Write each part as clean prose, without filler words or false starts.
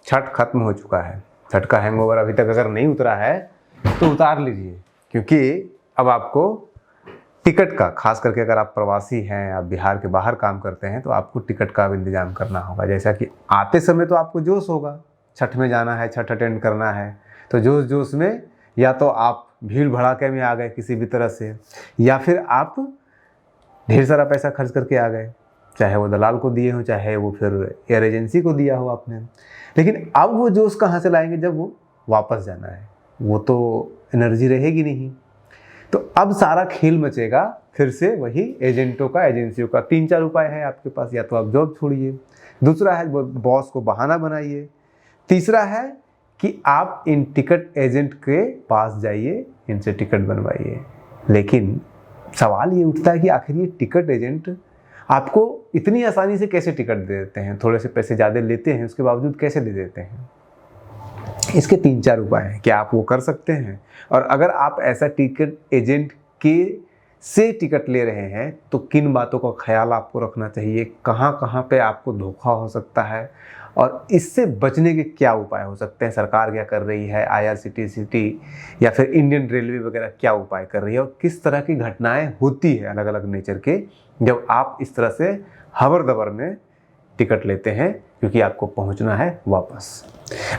छठ खत्म हो चुका है। छठ का हैंगओवर अभी तक अगर नहीं उतरा है तो उतार लीजिए, क्योंकि अब आपको टिकट का, खास करके अगर आप प्रवासी हैं, आप बिहार के बाहर काम करते हैं, तो आपको टिकट का इंतजाम करना होगा। जैसा कि आते समय तो आपको जोश होगा, छठ में जाना है, छठ अटेंड करना है, तो जोश जोश में या तो आप भीड़ भड़ाके में आ गए किसी भी तरह से, या फिर आप ढेर सारा पैसा खर्च करके आ गए, चाहे वो दलाल को दिए हो, चाहे वो फिर एयर एजेंसी को दिया हो आपने। लेकिन अब वो जोश कहाँ से लाएंगे जब वो वापस जाना है? वो तो एनर्जी रहेगी नहीं। तो अब सारा खेल मचेगा फिर से वही एजेंटों का, एजेंसियों का। 3-4 उपाय है आपके पास। या तो आप जॉब छोड़िए, दूसरा है बॉस को बहाना बनाइए, तीसरा है कि आप इन टिकट एजेंट के पास जाइए, इनसे टिकट बनवाइए। लेकिन सवाल ये उठता है कि आखिर ये टिकट एजेंट आपको इतनी आसानी से कैसे टिकट दे देते हैं? थोड़े से पैसे ज़्यादा लेते हैं, उसके बावजूद कैसे दे देते हैं? इसके 3-4 उपाय हैं। क्या आप वो कर सकते हैं? और अगर आप ऐसा टिकट एजेंट के से टिकट ले रहे हैं तो किन बातों का ख्याल आपको रखना चाहिए, कहाँ कहाँ पे आपको धोखा हो सकता है, और इससे बचने के क्या उपाय हो सकते हैं? सरकार क्या कर रही है, IRCTC या फिर इंडियन रेलवे वगैरह क्या उपाय कर रही है, और किस तरह की घटनाएं होती है अलग अलग नेचर के जब आप इस तरह से हबर दबर में टिकट लेते हैं, क्योंकि आपको पहुंचना है वापस।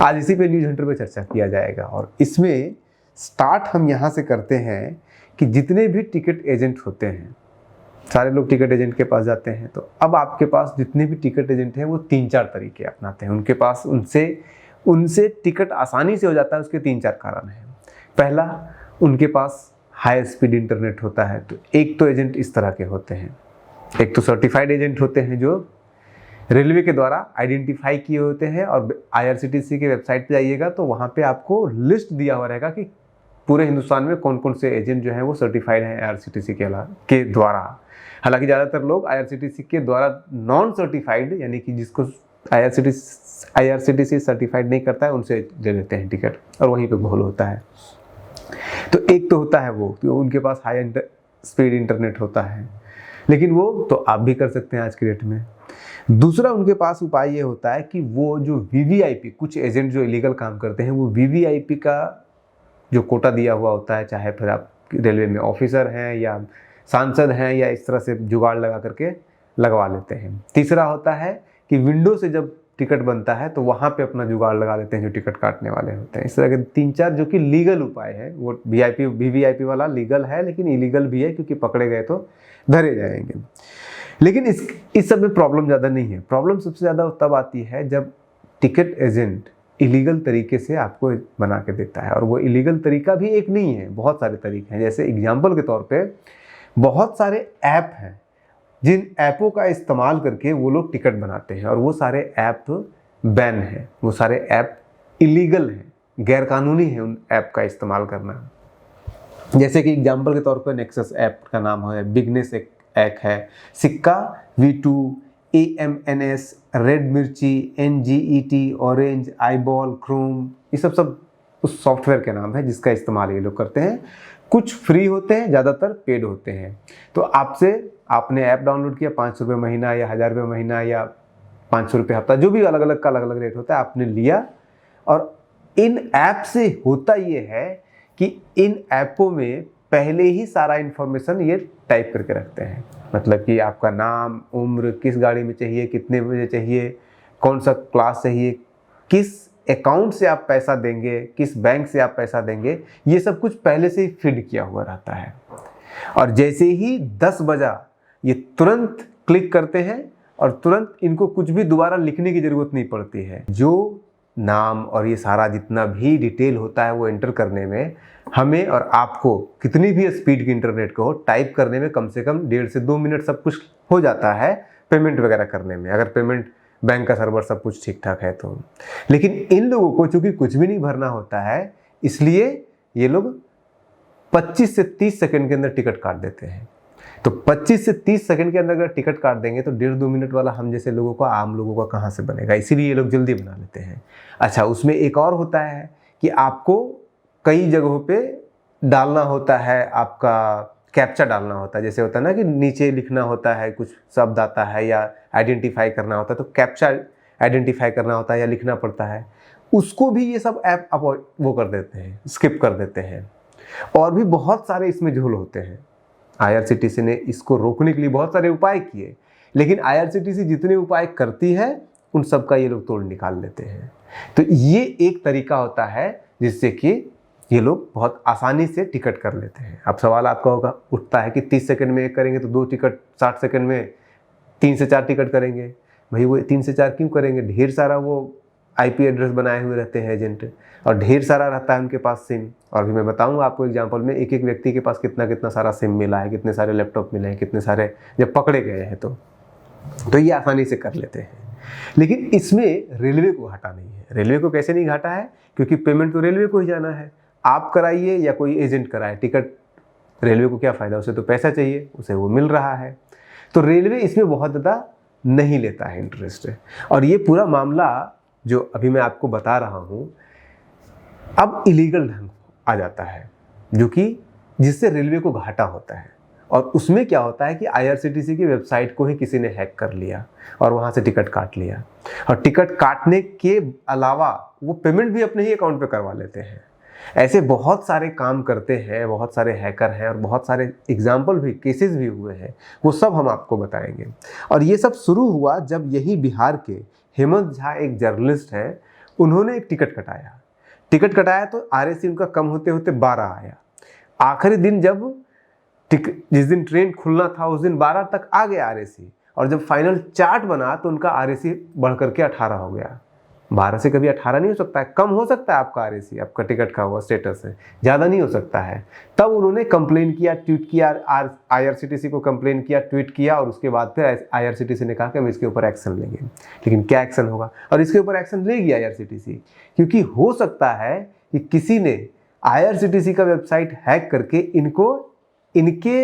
आज इसी पे न्यूज़ हंटर पे चर्चा किया जाएगा। और इसमें स्टार्ट हम यहाँ से करते हैं कि जितने भी टिकट एजेंट होते हैं, सारे लोग टिकट एजेंट के पास जाते हैं, तो अब आपके पास जितने भी टिकट एजेंट हैं वो 3-4 तरीके अपनाते हैं। उनके पास उनसे टिकट आसानी से हो जाता है। उसके 3-4 कारण हैं। पहला, उनके पास हाई स्पीड इंटरनेट होता है। तो एक तो एजेंट इस तरह के होते हैं, एक तो सर्टिफाइड एजेंट होते हैं जो रेलवे के द्वारा आइडेंटिफाई किए होते हैं। और IRCTC के वेबसाइट पे जाइएगा तो वहाँ पे आपको लिस्ट दिया हुआ रहेगा कि पूरे हिंदुस्तान में कौन कौन से एजेंट जो हैं वो सर्टिफाइड हैं IRCTC के द्वारा। हालांकि ज़्यादातर लोग IRCTC के द्वारा नॉन सर्टिफाइड, यानी कि जिसको IRCTC सर्टिफाइड नहीं करता है, उनसे ले लेते हैं टिकट, और वहीं पे घोल होता है। तो एक तो होता है वो, तो उनके पास हाई स्पीड इंटरनेट होता है, लेकिन वो तो आप भी कर सकते हैं आज की डेट में। दूसरा उनके पास उपाय ये होता है कि वो जो VVIP, कुछ एजेंट जो इलीगल काम करते हैं, वो VVIP का जो कोटा दिया हुआ होता है, चाहे फिर आप रेलवे में ऑफिसर हैं या सांसद हैं, या इस तरह से जुगाड़ लगा करके लगवा लेते हैं। तीसरा होता है कि विंडो से जब टिकट बनता है तो वहाँ पे अपना जुगाड़ लगा लेते हैं जो टिकट काटने वाले होते हैं। इस तरह के 3-4 जो कि लीगल उपाय है। वो VVIP वाला लीगल है, लेकिन इलीगल भी है, क्योंकि पकड़े गए तो धरे जाएंगे। लेकिन इस सब में प्रॉब्लम ज़्यादा नहीं है। प्रॉब्लम सबसे ज़्यादा तब आती है जब टिकट एजेंट इलीगल तरीके से आपको बना के देता है। और वो इलीगल तरीका भी एक नहीं है, बहुत सारे तरीके हैं। जैसे एग्जाम्पल के तौर पे बहुत सारे ऐप हैं जिन ऐपों का इस्तेमाल करके वो लोग टिकट बनाते हैं, और वो सारे ऐप बैन हैं, वो सारे ऐप इलीगल हैं, गैरकानूनी है उन ऐप का इस्तेमाल करना। जैसे कि एग्जाम्पल के तौर पर नेक्सस ऐप का नाम है, बिगनेस ऐप है, सिक्का V2, AMNS, रेड मिर्ची, NGET, ऑरेंज, आईबॉल, क्रोम, ये सब उस सॉफ्टवेयर के नाम है जिसका इस्तेमाल ये लोग करते हैं। कुछ फ्री होते हैं, ज़्यादातर पेड होते हैं। तो आपने ऐप डाउनलोड किया, 500 रुपये महीना या 1000 रुपये महीना या 500 रुपये हफ्ता, जो भी अलग अलग का अलग अलग रेट होता है, आपने लिया। और इन ऐप से होता ये है कि इन ऐपों में पहले ही सारा इन्फॉर्मेशन ये टाइप करके रखते हैं। मतलब कि आपका नाम, उम्र, किस गाड़ी में चाहिए, कितने बजे चाहिए, कौन सा क्लास चाहिए, किस अकाउंट से आप पैसा देंगे, किस बैंक से आप पैसा देंगे, ये सब कुछ पहले से ही फीड किया हुआ रहता है। और जैसे ही 10 बजा ये तुरंत क्लिक करते हैं, और तुरंत इनको कुछ भी दोबारा लिखने की ज़रूरत नहीं पड़ती है। जो नाम और ये सारा जितना भी डिटेल होता है वो एंटर करने में हमें और आपको, कितनी भी स्पीड की इंटरनेट को टाइप करने में कम से कम 1.5 से 2 मिनट सब कुछ हो जाता है पेमेंट वगैरह करने में, अगर पेमेंट बैंक का सर्वर सब कुछ ठीक ठाक है तो। लेकिन इन लोगों को चूंकि कुछ भी नहीं भरना होता है, इसलिए ये लोग 25 से 30 सेकंड के अंदर टिकट काट देते हैं। तो 25 से 30 सेकंड के अंदर अगर टिकट काट देंगे तो 1.5-2 मिनट वाला हम जैसे लोगों को, आम लोगों का कहाँ से बनेगा? इसीलिए ये लोग जल्दी बना लेते हैं। अच्छा, उसमें एक और होता है कि आपको कई जगहों पे डालना होता है, आपका कैप्चा डालना होता है। जैसे होता है ना कि नीचे लिखना होता है, कुछ शब्द आता है या आइडेंटिफाई करना होता है, तो कैप्चा आइडेंटिफाई करना होता है या लिखना पड़ता है। उसको भी ये सब ऐप वो कर देते हैं, स्किप कर देते हैं। और भी बहुत सारे इसमें झोल होते हैं। IRCTC ने इसको रोकने के लिए बहुत सारे उपाय किए, लेकिन IRCTC जितने उपाय करती है उन सब का ये लोग तोड़ निकाल लेते हैं। तो ये एक तरीका होता है जिससे कि ये लोग बहुत आसानी से टिकट कर लेते हैं। अब सवाल आपका होगा उठता है कि 30 सेकंड में एक करेंगे तो 2 टिकट, 60 सेकंड में 3 से 4 टिकट करेंगे। भाई वो 3 से 4 क्यों करेंगे? ढेर सारा वो IP एड्रेस बनाए हुए रहते हैं एजेंट, और ढेर सारा रहता है उनके पास सिम। और भी मैं बताऊंगा आपको एग्जांपल में, एक एक व्यक्ति के पास कितना कितना सारा सिम मिला है, कितने सारे लैपटॉप मिले हैं, कितने सारे जब पकड़े गए हैं तो ये आसानी से कर लेते हैं। लेकिन इसमें रेलवे को घाटा नहीं है। रेलवे को कैसे नहीं घाटा है? क्योंकि पेमेंट तो रेलवे को ही जाना है। आप कराइए या कोई एजेंट कराए, टिकट रेलवे को क्या फ़ायदा? उसे तो पैसा चाहिए, उसे वो मिल रहा है। तो रेलवे इसमें बहुत ज़्यादा नहीं लेता है इंटरेस्ट। और ये पूरा मामला जो अभी मैं आपको बता रहा हूँ अब इलीगल ढंग आ जाता है, जो कि जिससे रेलवे को घाटा होता है। और उसमें क्या होता है कि IRCTC की वेबसाइट को ही किसी ने हैक कर लिया और वहाँ से टिकट काट लिया। और टिकट काटने के अलावा वो पेमेंट भी अपने ही अकाउंट पे करवा लेते हैं। ऐसे बहुत सारे काम करते हैं, बहुत सारे हैकर हैं, और बहुत सारे एग्जाम्पल भी, केसेस भी हुए हैं, वो सब हम आपको बताएंगे। और ये सब शुरू हुआ जब यही बिहार के हेमंत झा एक जर्नलिस्ट हैं, उन्होंने एक टिकट कटाया तो RAC उनका कम होते होते 12 आया। आखिरी दिन जब जिस दिन ट्रेन खुलना था उस दिन 12 तक आ गया RAC, और जब फाइनल चार्ट बना तो उनका RAC बढ़ करके 18 हो गया। 12 से कभी 18 नहीं हो सकता है, कम हो सकता है आपका RAC, आपका टिकट का हुआ स्टेटस है, ज़्यादा नहीं हो सकता है। तब उन्होंने कंप्लेन किया, ट्वीट किया, IRCTC को कंप्लेन किया, ट्वीट किया, और उसके बाद फिर IRCTC ने कहा कि हम इसके ऊपर एक्शन लेंगे। लेकिन क्या एक्शन होगा? और इसके ऊपर एक्शन लेगी IRCTC, क्योंकि हो सकता है कि किसी ने IRCTC का वेबसाइट हैक करके इनके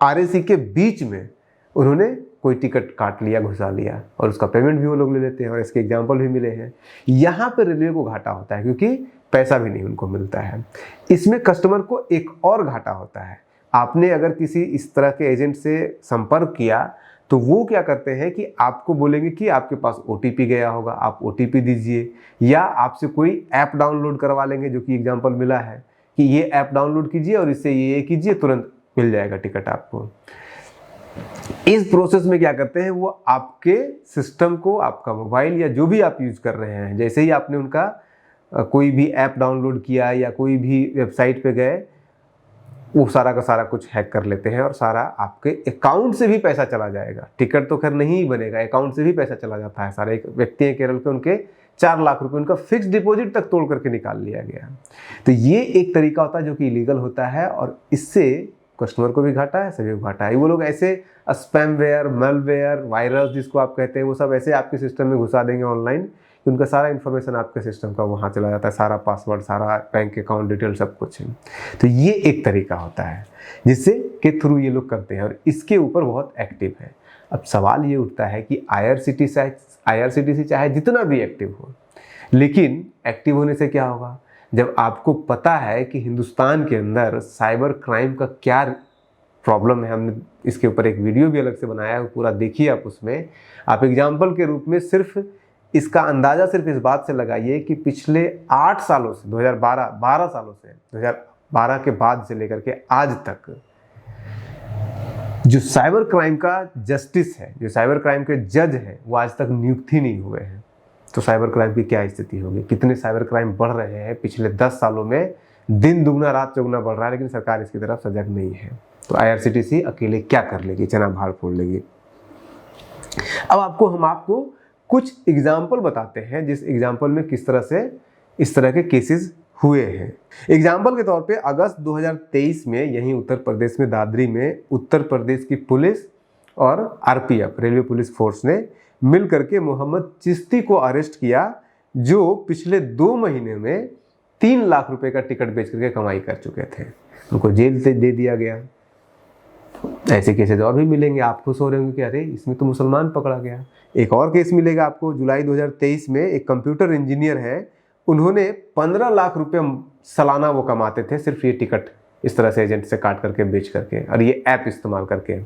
RAC के बीच में उन्होंने कोई टिकट काट लिया, घुसा लिया, और उसका पेमेंट भी वो लोग ले लेते हैं। और इसके एग्जाम्पल भी मिले हैं। यहाँ पर रेलवे को घाटा होता है क्योंकि पैसा भी नहीं उनको मिलता है। इसमें कस्टमर को एक और घाटा होता है। आपने अगर किसी इस तरह के एजेंट से संपर्क किया तो वो क्या करते हैं कि आपको बोलेंगे कि आपके पास OTP गया होगा, आप OTP दीजिए, या आपसे कोई ऐप डाउनलोड करवा लेंगे, जो कि एग्जाम्पल मिला है कि ये ऐप डाउनलोड कीजिए और इससे ये कीजिए, तुरंत मिल जाएगा टिकट आपको। इस प्रोसेस में क्या करते हैं, वो आपके सिस्टम को, आपका मोबाइल या जो भी आप यूज कर रहे हैं, जैसे ही आपने उनका कोई भी ऐप डाउनलोड किया या कोई भी वेबसाइट पे गए, वो सारा का सारा कुछ हैक कर लेते हैं और सारा आपके अकाउंट से भी पैसा चला जाएगा। टिकट तो खैर नहीं बनेगा, अकाउंट से भी पैसा चला जाता है सारा। एक व्यक्ति हैं केरल के, उनके 4 लाख रुपए उनका फिक्स डिपॉजिट तक तोड़ करके निकाल लिया गया। तो ये एक तरीका होता है जो कि इलीगल होता है, और इससे कस्टमर को भी घाटा है, सभी को घाटा है। वो लोग ऐसे स्पैमवेयर, मेलवेयर, वायरस जिसको आप कहते हैं, वो सब ऐसे आपके सिस्टम में घुसा देंगे ऑनलाइन कि उनका सारा इन्फॉर्मेशन आपके सिस्टम का वहाँ चला जाता है, सारा पासवर्ड, सारा बैंक अकाउंट डिटेल, सब कुछ है। तो ये एक तरीका होता है जिससे के थ्रू ये लोग करते हैं, और इसके ऊपर बहुत एक्टिव है। अब सवाल ये उठता है कि IRCTC चाहे जितना भी एक्टिव हो, लेकिन एक्टिव होने से क्या होगा? जब आपको पता है कि हिंदुस्तान के अंदर साइबर क्राइम का क्या प्रॉब्लम है, हमने इसके ऊपर एक वीडियो भी अलग से बनाया है, पूरा देखिए आप। उसमें आप एग्जाम्पल के रूप में सिर्फ इसका अंदाज़ा सिर्फ इस बात से लगाइए कि पिछले 8 सालों से 12 सालों से 2012 के बाद से लेकर के आज तक जो साइबर क्राइम का जस्टिस है, जो साइबर क्राइम के जज हैं, वो आज तक नियुक्त ही नहीं हुए हैं। तो साइबर क्राइम की क्या स्थिति होगी? कितने साइबर क्राइम बढ़ रहे हैं पिछले 10 सालों में, दिन दुगना रात चौगुना बढ़ रहा है, लेकिन सरकार इसकी तरफ सजग नहीं है। तो IRCTC अकेले क्या कर लेगी? चना भाड़ फोड़ लेगी। अब हम आपको कुछ एग्जाम्पल बताते हैं, जिस एग्जाम्पल में किस तरह से इस तरह के केसेस हुए हैं। एग्जाम्पल के तौर पे अगस्त 2023 में यहीं उत्तर प्रदेश में दादरी में उत्तर प्रदेश की पुलिस और RPF, रेलवे पुलिस फोर्स ने मिल करके मोहम्मद चिश्ती को अरेस्ट किया, जो पिछले 2 महीने में 3 लाख रुपए का टिकट बेच करके कमाई कर चुके थे। उनको जेल से दे दिया गया। ऐसे केसेस और भी मिलेंगे। आप खुश हो रहे होंगे कि अरे इसमें तो मुसलमान पकड़ा गया। एक और केस मिलेगा आपको जुलाई 2023 में, एक कंप्यूटर इंजीनियर है, उन्होंने 15 लाख रुपए सालाना वो कमाते थे सिर्फ ये टिकट इस तरह से एजेंट से काट करके बेच करके, और ये ऐप इस्तेमाल करके।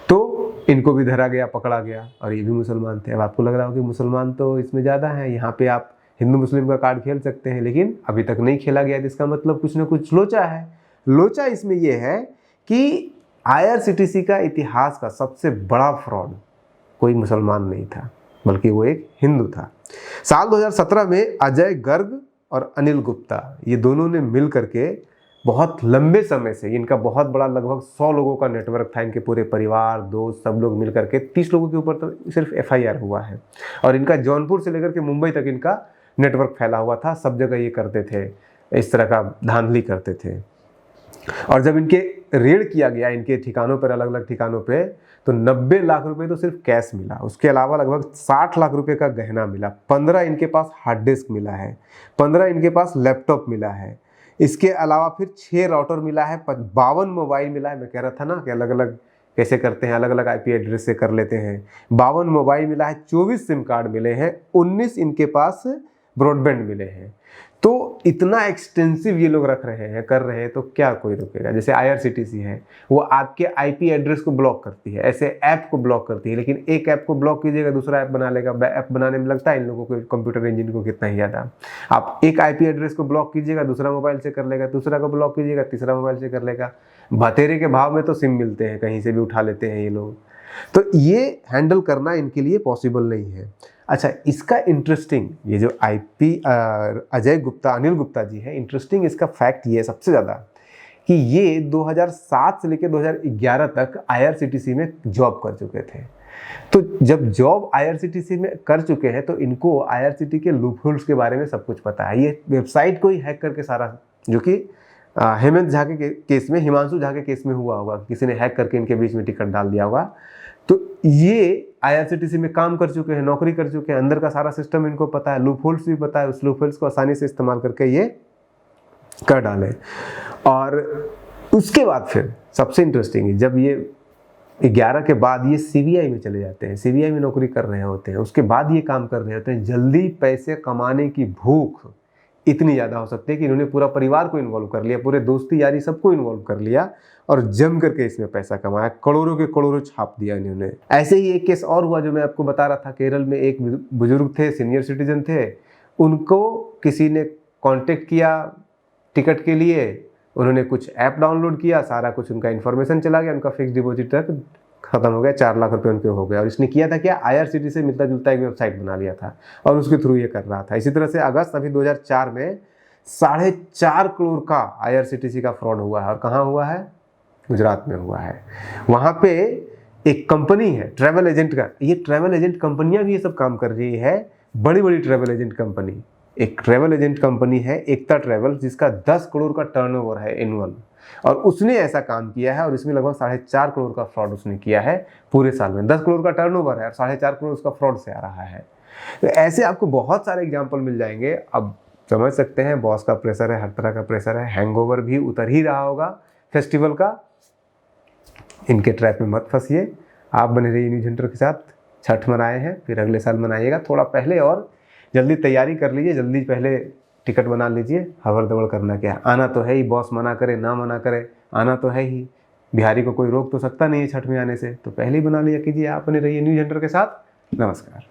तो इनको भी धरा गया, पकड़ा गया, और ये भी मुसलमान थे। अब आपको लग रहा हो कि मुसलमान तो इसमें ज़्यादा है, यहाँ पे आप हिंदू मुस्लिम का कार्ड खेल सकते हैं, लेकिन अभी तक नहीं खेला गया। इसका मतलब कुछ ना कुछ लोचा है। लोचा इसमें यह है कि IRCTC का इतिहास का सबसे बड़ा फ्रॉड कोई मुसलमान नहीं था, बल्कि वो एक हिंदू था। साल 2017 में अजय गर्ग और अनिल गुप्ता, ये दोनों ने मिल करके बहुत लंबे समय से, इनका बहुत बड़ा लगभग 100 लोगों का नेटवर्क था, इनके पूरे परिवार दोस्त सब लोग मिल करके 30 लोगों के ऊपर तो सिर्फ FIR हुआ है। और इनका जौनपुर से लेकर के मुंबई तक इनका नेटवर्क फैला हुआ था, सब जगह ये करते थे, इस तरह का धांधली करते थे। और जब इनके रेड किया गया इनके ठिकानों पर, अलग अलग ठिकानों पे, तो 90 लाख रुपए तो सिर्फ कैश मिला, उसके अलावा लगभग 60 लाख रुपए का गहना मिला, 15 इनके पास हार्ड डिस्क मिला है, 15 इनके पास लैपटॉप मिला है, इसके अलावा फिर 6 राउटर मिला है, 52 मोबाइल मिला है। मैं कह रहा था ना कि अलग अलग कैसे करते हैं, अलग अलग IP एड्रेस से कर लेते हैं। 52 मोबाइल मिला है, 24 सिम कार्ड मिले हैं, 19 इनके पास ब्रॉडबैंड मिले हैं। तो इतना एक्सटेंसिव ये लोग रख रहे हैं, कर रहे हैं, तो क्या कोई रुकेगा। जैसे IRCTC है, वो आपके IP एड्रेस को ब्लॉक करती है, ऐसे ऐप को ब्लॉक करती है, लेकिन एक ऐप को ब्लॉक कीजिएगा दूसरा ऐप बना लेगा। ऐप बनाने में लगता है इन लोगों को, कंप्यूटर इंजन को, कितना ही ज़्यादा। आप एक IP एड्रेस को ब्लॉक कीजिएगा दूसरा मोबाइल से कर लेगा, दूसरा को ब्लॉक कीजिएगा तीसरा मोबाइल से कर लेगा। भतेरे के भाव में तो सिम मिलते हैं, कहीं से भी उठा लेते हैं ये लोग। तो ये हैंडल करना इनके लिए पॉसिबल नहीं है। अच्छा, इसका इंटरेस्टिंग ये जो अजय गुप्ता, अनिल गुप्ता जी है, इंटरेस्टिंग इसका फैक्ट ये है सबसे ज़्यादा कि ये 2007 से लेकर 2011 तक IRCTC में जॉब कर चुके थे। तो जब जॉब IRCTC में कर चुके हैं तो इनको IRCTC के लूपहोल्स के बारे में सब कुछ पता है। ये वेबसाइट को ही हैक करके सारा, जो कि हेमंत झा के केस में, हिमांशु झा के केस में हुआ होगा, किसी ने हैक करके इनके बीच में टिकट डाल दिया होगा। तो ये IRCTC में काम कर चुके हैं, नौकरी कर चुके हैं, अंदर का सारा सिस्टम इनको पता है, लूपहोल्स भी पता है, उस लूपहोल्स को आसानी से इस्तेमाल करके ये कर डालें। और उसके बाद फिर सबसे इंटरेस्टिंग है, जब ये 11 के बाद ये CBI में चले जाते हैं, CBI में नौकरी कर रहे होते हैं, उसके बाद ये काम कर रहे होते हैं। जल्दी पैसे कमाने की भूख इतनी ज़्यादा हो सकती है कि इन्होंने पूरा परिवार को इन्वॉल्व कर लिया, पूरे दोस्ती यारी सबको इन्वॉल्व कर लिया और जम करके इसमें पैसा कमाया, करोड़ों के करोड़ों छाप दिया इन्होंने। ऐसे ही एक केस और हुआ जो मैं आपको बता रहा था, केरल में एक बुजुर्ग थे, सीनियर सिटीजन थे, उनको किसी ने कांटेक्ट किया टिकट के लिए, उन्होंने कुछ ऐप डाउनलोड किया, सारा कुछ उनका इन्फॉर्मेशन चला गया, उनका फिक्स डिपॉजिट तक खत्म हो गया, 4 लाख रुपए उनके हो गए। और इसने किया था क्या, IRCTC से मिलता जुलता एक वेबसाइट बना लिया था और उसके थ्रू ये कर रहा था। इसी तरह से अगस्त अभी 2004 में 4.5 करोड़ का IRCTC का फ्रॉड हुआ है। और कहाँ हुआ है, गुजरात में हुआ है। वहाँ पे एक कंपनी है ट्रैवल एजेंट का, ये ट्रैवल एजेंट कंपनियां भी ये सब काम कर रही है, बड़ी बड़ी ट्रैवल एजेंट कंपनी। एक ट्रैवल एजेंट कंपनी है एकता ट्रैवल, जिसका 10 करोड़ का टर्नओवर है एनुअल, और उसने ऐसा काम किया है और इसमें लगभग 4.5 करोड़ का फ्रॉड उसने किया है पूरे साल में। 10 करोड़ का टर्नओवर है और 4.5 करोड़ उसका फ्रॉड से आ रहा है। तो ऐसे आपको बहुत सारे एग्जाम्पल मिल जाएंगे। अब समझ सकते हैं बॉस का प्रेशर है, हर तरह का प्रेशर है, हैंगओवर भी उतर ही रहा होगा फेस्टिवल का। इनके ट्रैप में मत फंसिए, आप बने रहिए न्यूज हंटर के साथ। छठ मनाए हैं, फिर अगले साल मनाइएगा, थोड़ा पहले और जल्दी तैयारी कर लीजिए, जल्दी पहले टिकट बना लीजिए। हवर दौड़ करना क्या है, आना तो है ही, बॉस मना करे ना मना करे, आना तो है ही। बिहारी को कोई रोक तो सकता नहीं है छठ में आने से, तो पहले ही बना लिया कीजिए। आप बने रहिए न्यूज हंटर के साथ। नमस्कार।